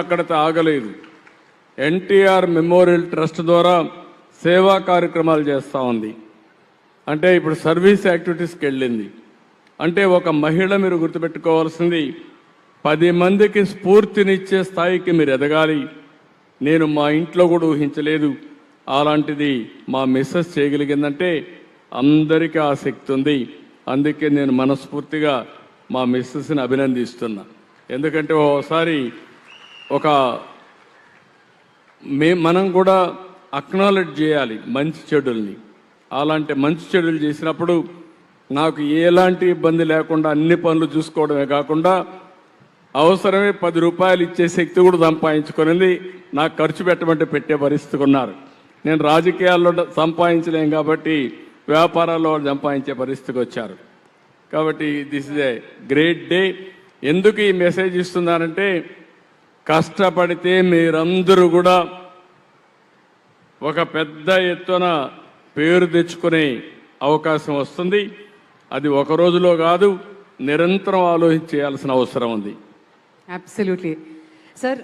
అక్కడితో ఆగలేదు. NTR memorial trust ద్వారా సేవా కార్యక్రమాలు చేస్తూ ఉంది. అంటే ఇప్పుడు సర్వీస్ యాక్టివిటీస్కి వెళ్ళింది. అంటే ఒక మహిళ మీరు గుర్తుపెట్టుకోవాల్సింది 10 మందికి స్ఫూర్తినిచ్చే స్థాయికి మీరు ఎదగాలి. నేను మా ఇంట్లో కూడా ఊహించలేదు. అలాంటిది మా మిస్సెస్ చేయగలిగిందంటే అందరికీ ఆ శక్తి ఉంది. అందుకే నేను మనస్ఫూర్తిగా మా మిస్సెస్ని అభినందిస్తున్నా. ఎందుకంటే ఓసారి మనం కూడా అక్నాలెడ్జ్ చేయాలి మంచి చెడుల్ని. అలాంటి మంచి చెడులు చేసినప్పుడు నాకు ఎలాంటి ఇబ్బంది లేకుండా అన్ని పనులు చూసుకోవడమే కాకుండా అవసరమే 10 రూపాయలు ఇచ్చే శక్తి కూడా సంపాదించుకునేది. నాకు ఖర్చు పెట్టమంటే పెట్టే పరిస్థితి ఉన్నారు. నేను రాజకీయాల్లో సంపాదించలేం కాబట్టి వ్యాపారాల్లో సంపాదించే పరిస్థితికి వచ్చారు. కాబట్టి this is a great day. ఎందుకు ఈ మెసేజ్ ఇస్తున్నానంటే కష్టపడితే మీరందరూ కూడా ఒక పెద్ద ఎత్తున పేరు తెచ్చుకునే అవకాశం వస్తుంది. అది ఒక రోజులో కాదు, నిరంతరం ఆలోచించాల్సిన అవసరం ఉంది. Absolutely sir.